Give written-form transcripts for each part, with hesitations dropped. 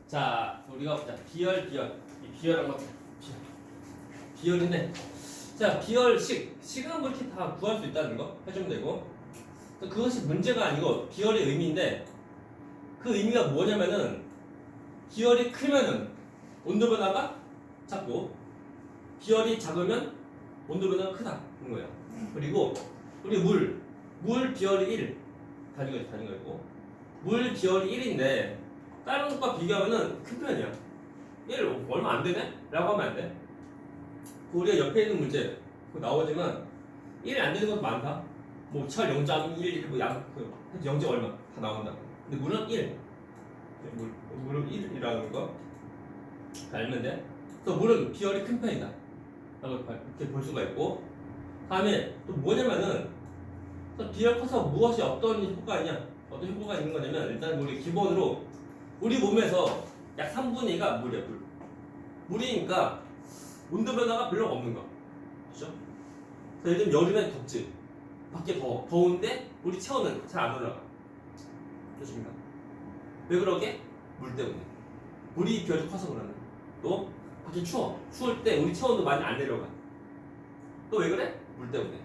자, 우리가 보자. 비열. 이 비열 한번 비열인데, 자, 식은 뭐 이렇게 다 구할 수 있다는 거 해주면 되고, 그것이 문제가 아니고 비열의 의미인데, 그 의미가 뭐냐면은 비열이 크면은 온도 변화가 작고, 비열이 작으면 온도 변화가 크다는 거예요. 그리고 우리 물 비열이 1 단위가 있고, 물 비열이 1인데 다른 것과 비교하면은 큰 편이야. 1 얼마 안 되네? 라고 하면 안 돼. 우리가 옆에 있는 문제 나오지만 1이 안 되는 것도 많다. 뭐 철 0.11, 뭐 0. 얼마 다 나온다. 근데 물은 1. 물은 1이라는 거 알면 돼. 그래서 물은 비열이 큰 편이다. 라고 이렇게 볼 수가 있고, 다음에 또 뭐냐면은 비열 커서 무엇이 어떤 효과가 있는 거냐면, 일단 우리 기본으로 우리 몸에서 약 3분의 2가 물이야. 물이니까 온도 변화가 별로 없는 거. 그렇죠? 그래서 예를 들면 여름엔 덥지. 밖에 더운데 우리 체온은 잘 안 올라가. 그렇습니까? 왜 그러게? 물 때문에. 물이 비열이 커서 그러는. 또 밖에 추울 때 우리 체온도 많이 안 내려가. 또 왜 그래? 물 때문에.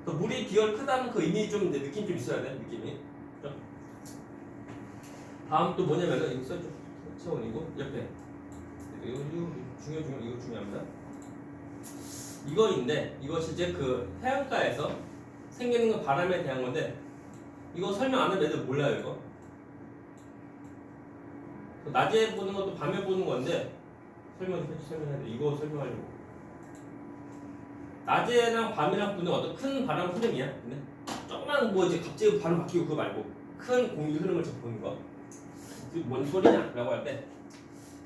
그래서 물이 비열 크다는 그 의미 좀 느낌 좀 있어야 돼. 느낌이. 그렇죠? 다음 또 뭐냐면은 이거 써줘. 체온이고 옆에 이거 중요합니다. 이거인데, 이것이 이제 그 해안가에서 생기는 그 바람에 대한 건데, 이거 설명 안 하면 애들 몰라요. 이거 낮에 보는 것도 밤에 보는 건데 설명해야 돼. 이거 설명하려고. 낮에랑 밤이랑 부는 어떤 큰 바람 흐름이야. 근데 조그만 뭐 이제 갑자기 바람 바뀌고 그거 말고 큰 공기 흐름을 보는 거. 이게 뭔 소리냐라고 할 때,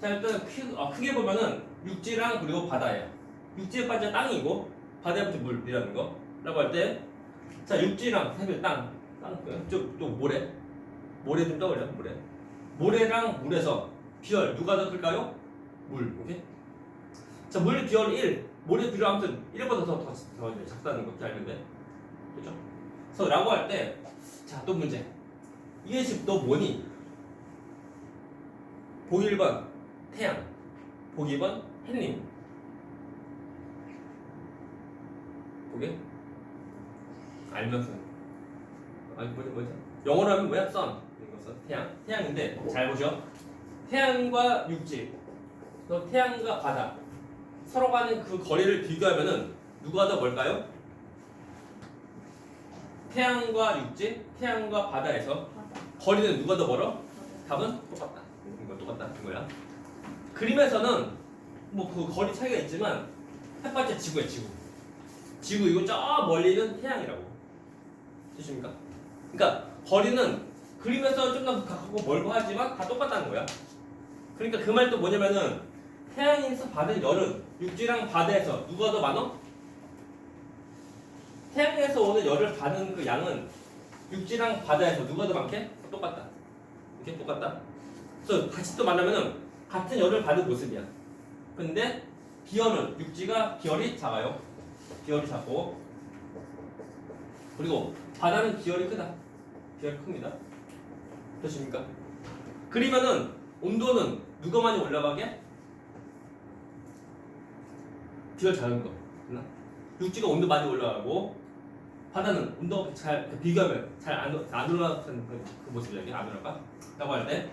자, 일단 크게 보면은 육지랑 그리고 바다예요. 육지에 빠져 땅이고 바다에 빠져 물이라는 거. 라고 할 때, 자, 육지랑 해변 또 모래 좀 떠올려. 모래랑 물에서 비열 누가 더 클까요? 물. 오케이? 자, 물 비열 1, 모래 비율 아무튼 1보다 더 작다는 거 이렇게 알면 돼. 그렇죠? 그래서 라고 할 때, 자, 또 문제. 이게 지금 너 뭐니? 보기 1번 태양, 보기 2번 햇님. 보게? 알면서. 아니, 뭐지? 영어로 하면 뭐야? sun. 이거 태양인데, 잘 보죠. 태양과 육지, 또 태양과 바다, 서로 간의 그 거리를 비교하면은 누가 더 멀까요? 태양과 육지, 태양과 바다에서 거리는 누가 더 멀어? 답은 똑같다. 이거 똑같다. 이거야. 그림에서는 뭐 그 거리 차이가 있지만 햇볕의 지구야, 지구 이거 저 멀리는 태양이라고. 되십니까? 그러니까 거리는 그림에서 좀 더 가깝고 멀고 하지만 다 똑같다는 거야. 그러니까 그 말도 뭐냐면은 태양에서 받은 열은 육지랑 바다에서 누가 더 많어? 태양에서 오는 열을 받는 그 양은 육지랑 바다에서 누가 더 많게? 똑같다. 이렇게 똑같다. 그래서 같이 또 만나면은 같은 열을 받은 모습이야. 근데 비열은 육지가 비열이 작아요. 비열이 작고, 그리고 바다는 비열이 크다. 비열이 큽니다. 되십니까? 그러면은 온도는 누가 많이 올라가게? 비열 작은 거. 육지가 온도 많이 올라가고 바다는 온도가 비교하면 잘 안 올라가는 그 모습이야. 이게 안 올라가? 라고 할 때,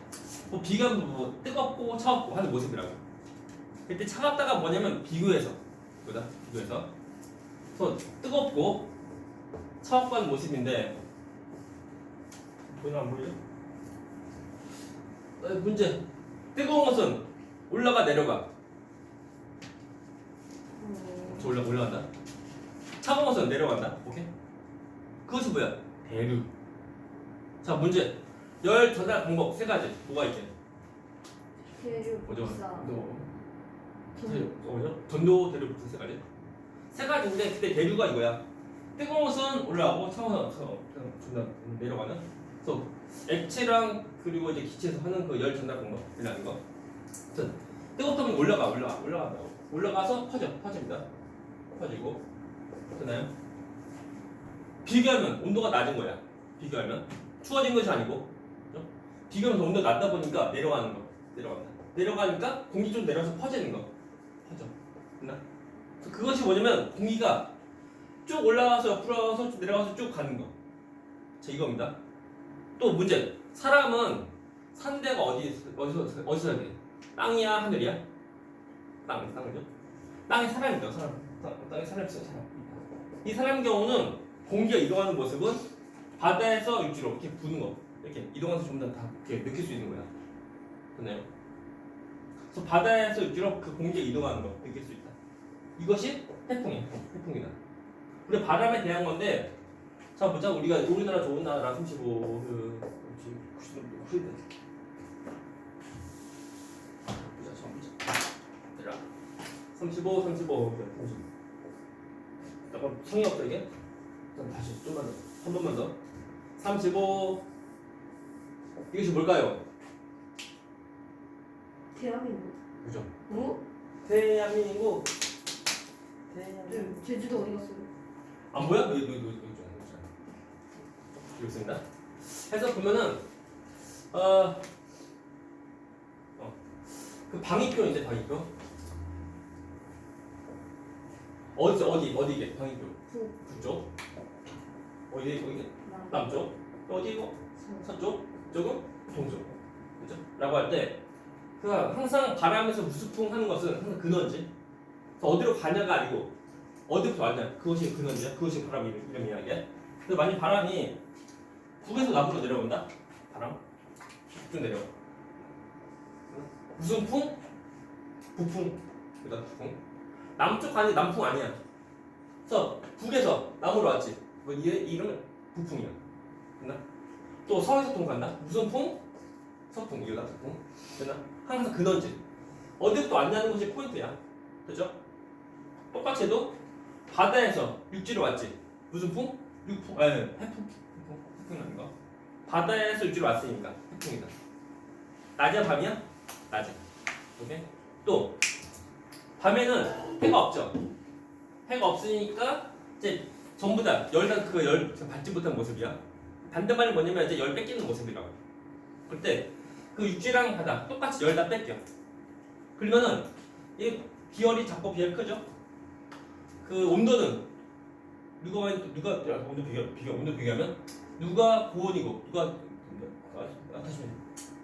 뭐 비교하면 뭐 뜨겁고 차갑고 하는 모습이라고. 그때 차갑다가 뭐냐면 비교해서. 그래서 뜨겁고 차갑고 하는 모습인데, 보이나 안 보이죠? 문제. 뜨거운 것은 올라가 내려가? 올라간다. 차가운 것은 내려간다. 오케이? 그것이 뭐야? 대류. 자, 문제. 열 전달 방법 3가지. 뭐가 있게? 대류, 뭐죠? 복사, 전도, 대류, 복사 3가지. 3가지인데 그때 대류가 이거야. 뜨거운 것은 올라가고 차가운 것은 내려가는. 그래서 액체랑 그리고 이제 기체에서 하는 그 열 전달 방법이라는 거. 뜨겁다면 올라간다고. 올라가서 퍼집니다. 퍼지고. 되나요? 비교하면 온도가 낮은 거야. 비교하면 추워진 것이 아니고, 그렇죠? 비교하면서 온도 낮다 보니까 내려가는 거. 내려가니까 공기 좀 내려서 퍼지는 거. 퍼져. 됐나? 그것이 뭐냐면 공기가 쭉 올라가서 옆으로 가서 쭉 내려가서 쭉 가는 거. 자, 이겁니다. 또 문제. 사람은 산 데가 어디서 살게? 땅이야, 하늘이야? 땅이죠? 땅에 사람이 있다, 사람. 땅에 사람이 있어, 사람. 이 사람 경우는 공기가 이동하는 모습은 바다에서 육지로 이렇게 부는 거. 이렇게 이동해서 전부 다 이렇게 느낄 수 있는 거야. 됐나요? 그래서 바다에서 육지로 그 공기가 이동하는 거 느낄 수 있다. 이것이 태풍이야. 태풍이다. 우리 바람에 대한 건데, 자 보자. 우리나라 좋은 나라 35 90도 흐린다. 보자, 처음 보자. 내려. 35. 잠깐 성의 없어 이게. 자, 다시 좀만 더. 한 번만 더. 35. 이것이 뭘까요? 대한민국. 그죠? 어? 대한민국. 제주도 어디 갔어요? 안 보여? 여기 있습니다. 해서 보면은 그 방위표인데 방위표 어디게 방위표 북쪽 어디 남쪽 어디고 서쪽 이쪽은 동쪽 그죠? 라고 할 때 그 항상 바람에서 우수풍 하는 것은 항상 근원지 어디로 가냐가 아니고 어디부터 왔냐 그것이 근원이야 그것이 바람 이름이야 이게. 그래서 만약 바람이 북에서 남으로 내려온다 바람 쭉 내려 무슨 풍? 북풍 그다음 북풍 남쪽 아니 남풍 아니야. 그래서 북에서 남으로 왔지 이 이름은 북풍이야. 됐나? 또 서에서 동 간다 무슨 풍? 서풍 이거다 서풍 됐나? 항상 근원지 어디부터 왔냐는 것이 포인트야. 그죠? 똑같이 해도 바다에서 육지로 왔지 무슨 풍? 육풍 아니 해풍 아닌가? 바다에서 육지로 왔으니까 해풍이다. 낮이야 밤이야? 낮에. 오케이? 또 밤에는 해가 없죠. 해가 없으니까 이제 전부 다 열 받지 못한 모습이야. 반대말이 뭐냐면 이제 열 뺏기는 모습이라고. 그때 그 육지랑 바다 똑같이 열 다 뺏겨. 그러면은 이 비열이 작고 비열 크죠? 그 온도는 누가 온도 비교하면 누가 고온이고 누가 다시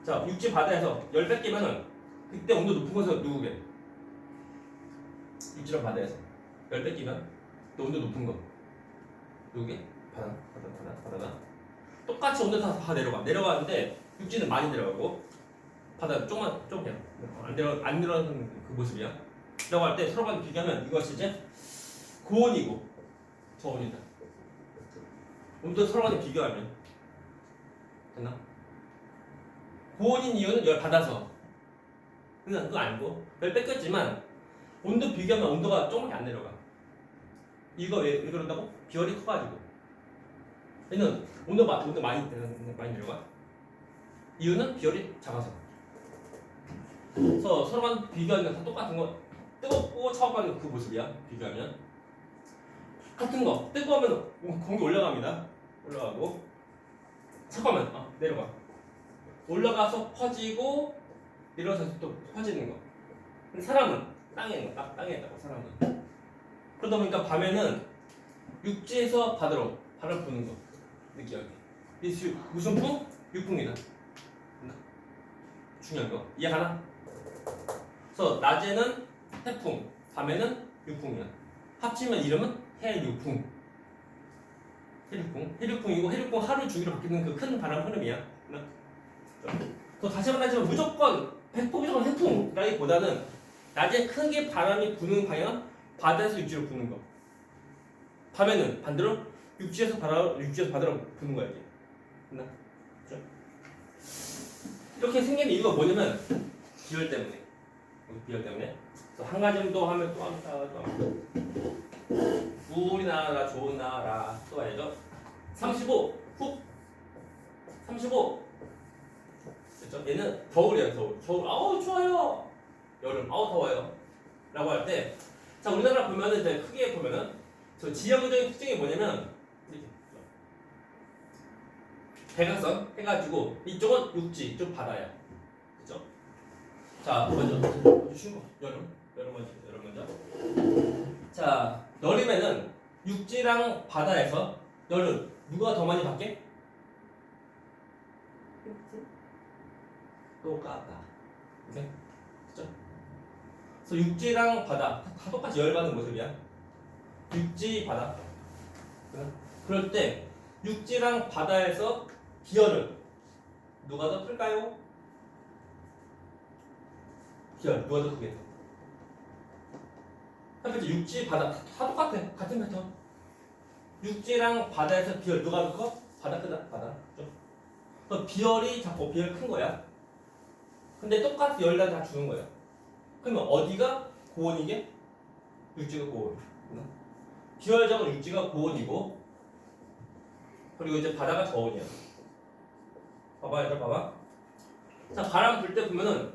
자 육지 바다에서 열 뺏기면은 그때 온도 높은 곳에서 누구게? 육지랑 바다에서 열 뺏기면 또 온도 높은 거 누구게? 바다다. 똑같이 온도 다 내려가는데 육지는 많이 내려가고 바다 좀 그냥 안 내려가는 그 모습이야. 라고 할 때 서로 간에 비교하면 이것이 이제 고온이고 저온이다. 온도 서로 간에 비교하면 됐나? 고온인 이유는 열 받아서 그냥 그거 아니고 열 뺏겼지만 온도 비교하면 온도가 조금밖에 안 내려가. 이거 왜 그런다고? 비열이 커가지고 얘는 온도 많이 내려가. 이유는 비열이 작아서. 그래서 서로 간 비교하면 다 똑같은 거 뜨겁고 차가운 그 모습이야. 비교하면 같은 거 뜨거우면 공기 올라갑니다. 올라가고 차가우면 내려가. 올라가서 퍼지고 내려가서 또 퍼지는 거. 근데 사람은 땅에 있다고 사람은. 그러다 보니까 밤에는 육지에서 바다로 바람 부는 거 느끼하게. 무슨 풍? 육풍이다. 중요한 거 이해하나? 그래서 낮에는 태풍, 밤에는 육풍이야. 합치면 이름은 해육풍. 해육풍이고 해육풍 하루 주기로 바뀌는 그 큰 바람 흐름이야. 또 다시 말하지만 무조건 100% 무조건 해풍이라기보다는 낮에 크게 바람이 부는 방향은 바다에서 육지로 부는 거. 밤에는 반대로 육지에서 바다로 부는 거야 이게. 그렇죠? 이렇게 생기는 이유가 뭐냐면 비열 때문에. 비열 때문에. 그래서 한 가지 더 하면 또 우리나라 좋은 나라 또 알죠? 35 훅 35 됐죠? 얘는 겨울이에요. 겨울 아우 좋아요. 여름 아우 더워요. 라고 할 때 자 우리나라 보면은 이제 크게 보면은 저 지형적인 특징이 뭐냐면 이렇게 대각선 해가지고 이쪽은 육지, 이쪽 바다야. 그죠? 자, 먼저 쉬운 거. 여름 먼저. 자, 여름에는 육지랑 바다에서 여름 누가 더 많이 받게? 육지. 똑같다. 오케이? 그죠? 그래서 육지랑 바다 다 똑같이 열 받는 모습이야. 육지, 바다. 그럴 때 육지랑 바다에서 기혈은 누가 더 클까요? 기혈 누가 더 크게? 첫 번째 육지, 바다 다 똑같아. 같은 패턴. 육지랑 바다에서 비열 누가 더 커? 바다 크다. 바다. 그래서 비열이 자꾸 비열 큰 거야. 근데 똑같이 열단 다 주는 거야. 그러면 어디가 고온이게? 육지가 고온. 비열적은 육지가 고온이고, 그리고 이제 바다가 저온이야. 봐봐, 얘들아, 봐봐. 자, 바람 불 때 보면은,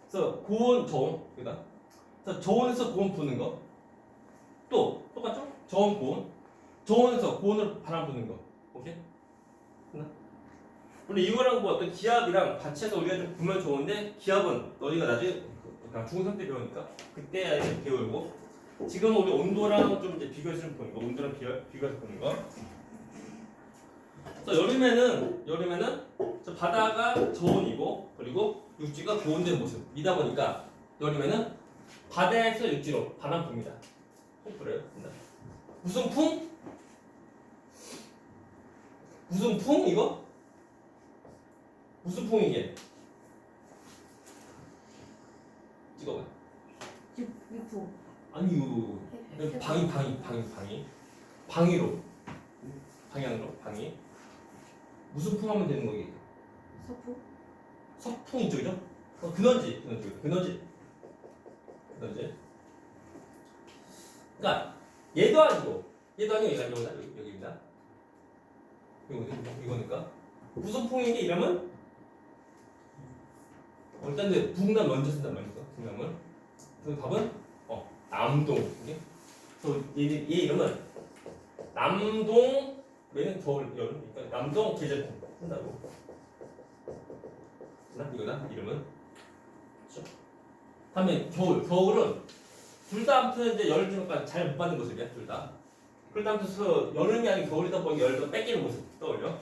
그래서 고온, 저온, 여기다. 그래서 저온에서 고온 부는 거. 또 똑같죠? 저온, 고온. 저온에서 고온으로 바람 부는 거. 오케이? 우리 이거랑 뭐 어떤 기압이랑 같이 해서 우리가 좀 보면 좋은데, 기압은 너희가 나중에 중3 때 배우니까 그때 이제 배우고, 지금 우리 온도랑 좀 이제 비교해서 좀 보는 거. 온도랑 비교해서 보는 거. 그래서 여름에는 저 바다가 저온이고, 그리고 육지가 고온된 모습이다 보니까 여름에는 바다에서 육지로 바람 붑니다. 풍 불어요. 무슨 풍? 무슨 풍 이거? 무슨 풍이게? 찍어봐. 육부. 아니요. 방위로. 방향으로 방위. 무슨 풍 하면 되는 거기? 서부. 서풍 이쪽이죠? 근원지. 그러니까 얘도 아니고 여기입니다. 이거니까 무슨 풍이게 이름은 일단 북남 먼저 쓴단 말이죠. 북남은. 그래서 답은 남동. 이게. 그래서 얘 이름은 남동 왜는 겨울 여름 그러니까 남동 계절풍 쓴다고. 이거다 이름은. 그렇죠? 다음에 겨울은 둘 다 아무튼 이제 열을 주니까 잘 못 받는 모습이야 둘 다. 그러다 아무튼 여름이 아닌 겨울이다 보니 열을 더 뺏기는 모습 떠올려.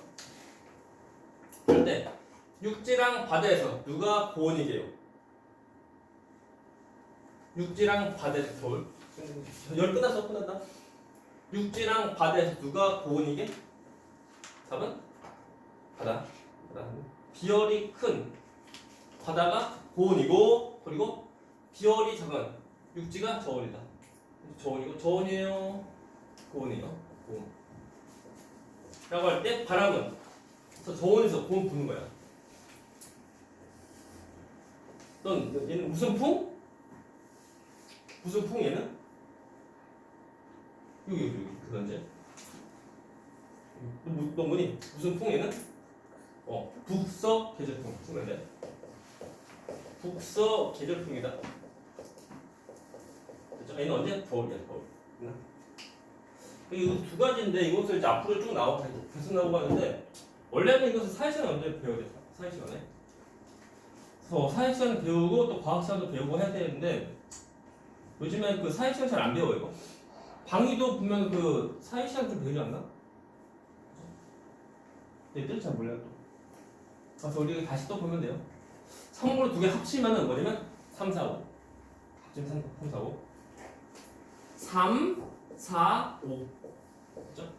그런데 육지랑 바다에서 누가 고온이게요? 육지랑 바다에서 겨울. 열 끝났다. 육지랑 바다에서 누가 고온이게? 답은 바다. 비열이 큰 바다가 고온이고, 그리고 비열이 작은 육지가 저온이다. 저온이에요. 고온이에요. 고온. 라고 할 때 바람은 저온에서 고온 부는 거야. 얘는 무슨 풍? 무슨 풍 얘는? 여기 그런지. 너 뭐니? 무슨 풍 얘는? 북서 계절풍. 그런데 북서 계절풍이다. 그렇죠? 얘는 언제? 겨울이야, 겨울. 이 두 가지인데 이것을 이제 앞으로 쭉 계속 나오고 하는데 원래는 이것을 사회시간에 언제 배워야 돼? 사회시간에. 그래서 사회시간을 배우고 또 과학시간도 배우고 해야 되는데 요즘에 그 사회시간 잘 안 배워요. 이거. 방위도 보면 그 사회시간 좀 배우지 않나? 얘들 잘 몰라요 또. 그래서 우리가 다시 또 보면 돼요. 성분을 두 개 합치면은 뭐냐면 3, 4, 5. 합치면 3, 4, 5. 3, 4, 5. 그죠?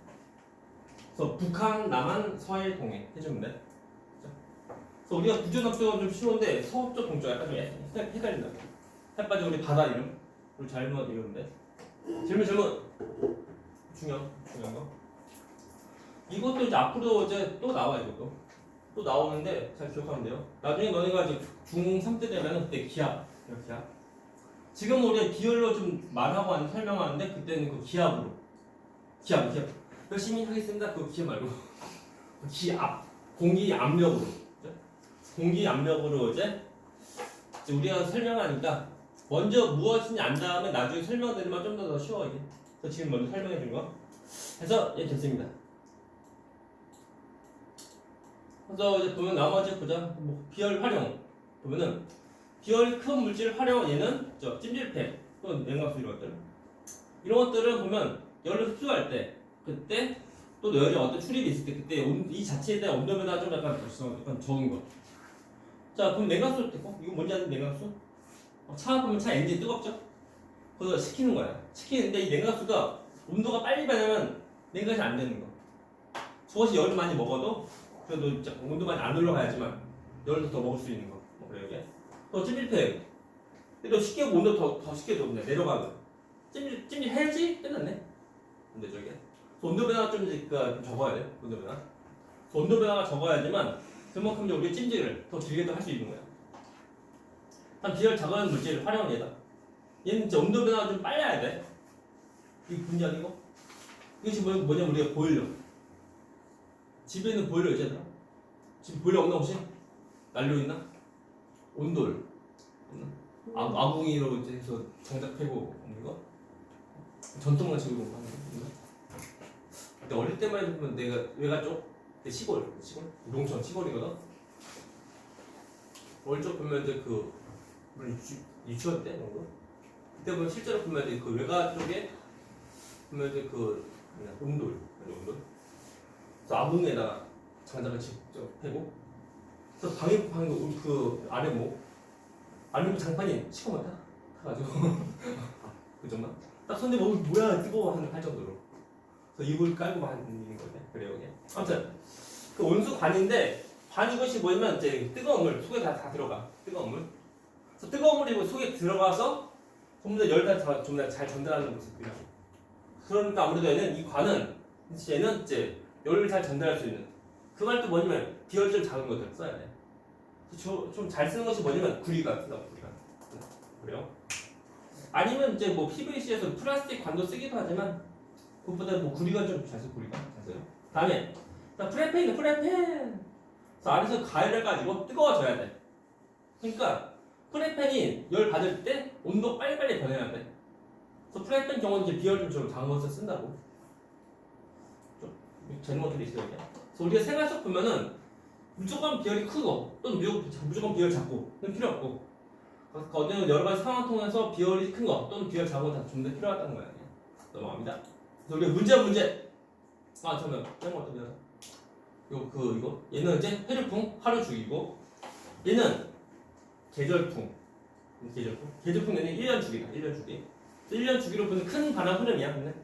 그래서 북한, 남한, 서해, 동해 해주면 돼. 그죠? 그래서 우리가 부전업조가 좀 쉬운데 서업조, 동조 약간 좀 헷갈린다. 햇바지 우리 바다 이름. 우리 잘못 이러면 돼. 질문. 중요한 거. 이것도 이제 앞으로 이제 또 나와 이것도. 또 나오는데 잘 기억하면 돼요. 나중에 너네가 이제 중3 때 되면은 그때 기압. 지금 우리가 비율로 좀 말하고 설명하는데 그때는 그 기압으로. 기압. 열심히 하겠습니다. 그 기압 말고. 기압. 공기 압력으로. 공기 압력으로 이제 우리가 설명하니까 먼저 무엇인지 안 다음에 나중에 설명드리면 좀 더 쉬워 이게. 그래서 지금 먼저 설명해 준 거. 그래서 예 됐습니다. 그래서 이제 보면 나머지 보자. 뭐 비열 활용 보면은 비열이 큰 물질 활용 얘는 저 찜질팩 또는 냉각수 이런 것들 이런 것들을 보면 열을 흡수할 때 그때 또 열이 어떤 출입이 있을 때 그때 이 자체에 대한 온도 변화 좀 약간 적은 거. 자 그럼 냉각수 이거 뭔지 아는 냉각수? 차 보면 차 엔진 뜨겁죠? 그래서 식히는 거야. 식히는데 이 냉각수가 온도가 빨리 변하면 냉각이 안 되는 거. 저것이 열을 많이 먹어도 그래도 온도 많이 안 올라가야지만 열을 더 먹을 수 있는 거. 뭐 그래요 이게. 또 찜질팩. 근데 또 쉽게 온도 더 쉽게 내려가면 찜질 해야지 끝났네. 근데 저게 온도 변화가 좀 적어야 돼. 온도 변화. 온도 변화가 적어야지만 그만큼 이제 우리 찜질을 더 길게도 할 수 있는 거야. 한 비열 작은 물질을 활용한 얘다. 얘는 이제 온도 변화가 좀 빨라야 돼. 이게 분지 아니고? 이것이 뭐냐 우리가 보일러. 집에 있는 보일러 있잖아. 지금 보일러 없나 혹시? 난로 있나? 온돌 없나? 아궁이로 이제 해서 장작 패고 없는 거? 전통만 지금 하는 거? 근데 어릴 때만 해도 내가 외가 쪽 시골 우롱천 시골이거든. 어릴 적 보면 이제 그 유치원 때 정도 그때 보면 실제로 보면 이제 그 외가 쪽에 보면 이제 그 온돌 그래서 아궁에다가 장작을 직접 패고 그래서 방에 그 아래 장판이 시커멓다 타가지고 그 정도 딱 손대 보면 뭐야 뜨거워 할 정도로 그래서 이불 깔고 하는 거네. 그래요 이게. 아무튼 그 온수관인데 관 이것이 뭐냐면 이제 뜨거운 물 속에 다 들어가. 뜨거운 물. 그래서 뜨거운 물이 속에 들어가서 전부 다 열을 전부 다 잘 전달하는 모습이야. 그러니까 아무래도 얘는 이 관은 이제 열을 잘 전달할 수 있는 그 말도 뭐냐면 비열이 좀 작은 것들 써야 돼. 좀 잘 쓰는 것이 뭐냐면 구리관 쓰다 구리관. 그래요? 아니면 이제 뭐 PVC에서 플라스틱 관도 쓰기도 하지만 그것보다 뭐 구리관 좀 잘 써. 구리관 잘 써요. 다음에 프라이팬 그래서 안에서 가열을 가지고 뜨거워져야 돼. 그러니까 프라이팬이 열 받을 때 온도 빨리빨리 변해야 돼. 그래서 프라이팬 경우는 이제 비열 좀 작은 것을 쓴다고. 좀 재는 것들이 있어요. 이게. 그래서 우리가 생활 속 보면은 무조건 비열이 크고 또는 무조건 비열 작고 그건 필요 없고 어느 여러 가지 상황 통해서 비열이 큰 거 또는 비열 작은 거 다 좀 더 필요하다는 거야. 넘어갑니다. 그래서 우리가 문제. 잠깐만 이런 거 어떠냐? 이거 얘는 이제 해류풍 하루 주기고 얘는 계절풍 얘는 1년 주기다. 1년 주기. 1년 주기로 보는 큰 바람 흐름이야. 근데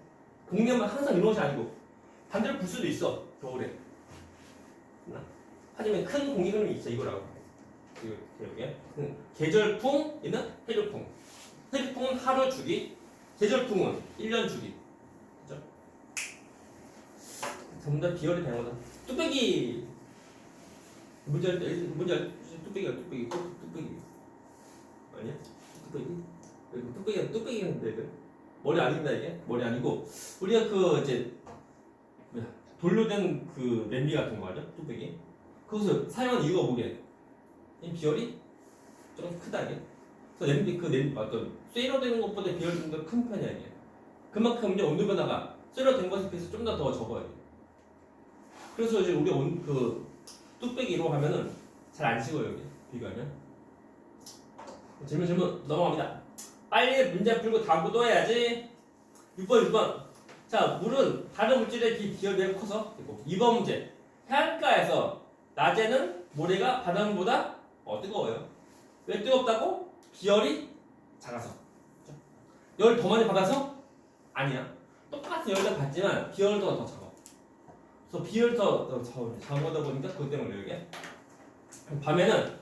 동네만 항상 이런 것이 아니고 반대로 불 수도 있어. 겨울에. 하지만 큰 공기 흐름이 있어. 이거라고. 이게 계절풍 얘는 해류풍. 해류풍은 하루 주기. 계절풍은 1년 주기. 그죠? 전부 다 비열이 되는 거다. 뚝배기 문제 뚝배기 아니야? 뚝배기인데 이거 머리 아닙니다. 이게 머리 아니고 우리가 그 이제 돌로 된 그 냄비 같은 거 아니야? 뚝배기 그것을 사용한 이유가 뭐게? 이 비열이 좀 크다 이게. 그래서 냄비 어떤 쇠로 되는 것보다 비열이 좀 더 큰 편이야 이게. 그만큼 이제 온도 변화가 쇠로 된 것에 비해서 좀 더 적어요. 그래서 이제 우리 그 뚝배기로 하면은 잘 안 식어요 여기 비교하면. 질문 넘어갑니다. 빨리 문제 풀고 다음 또 해야지. 6번. 자 물은 다른 물질의 비열이 매우 커서 있고 2번 문제. 해안가에서 낮에는 모래가 바닷물보다 뜨거워요. 왜 뜨겁다고? 비열이 작아서. 열 더 많이 받아서? 아니야. 똑같은 열을 받지만 비열이 더 작아. 그래서 비율 더 작은 거다 보니까 그것 때문에 이게 밤에는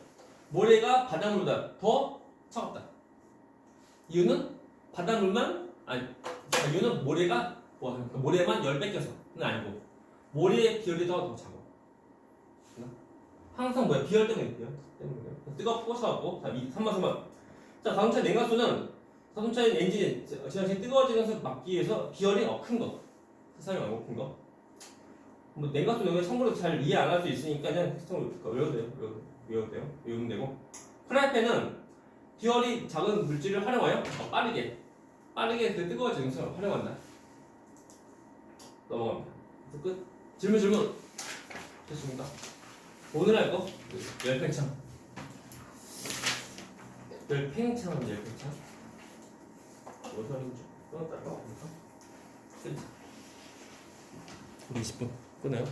모래가 바닷물보다 더 차갑다. 이유는 이유는 모래가 모래만 열 뺏겨서는 아니고 모래의 비율이 더 작아. 항상 비열 때문이에요. 뜨겁고 차갑고. 자 3번. 자 자동차 냉각수는 자동차의 엔진이 지나치게 뜨거워지는 것을 막기 위해서 비열이 큰 거. 세상에 얼마나 큰 거. 뭐 냉각수 내용에 참고로 잘 이해 안 할 수 있으니까 그냥 외우면 되고. 프라이팬은 비열이 작은 물질을 활용하여 빠르게 그 뜨거워지는 것을 활용한다. 넘어갑니다. 끝. 질문 됐습니다. 오늘 할 거? 열팽창. 열팽창은 열팽창. 무슨 말인지 끊었다가 20분 끊어요.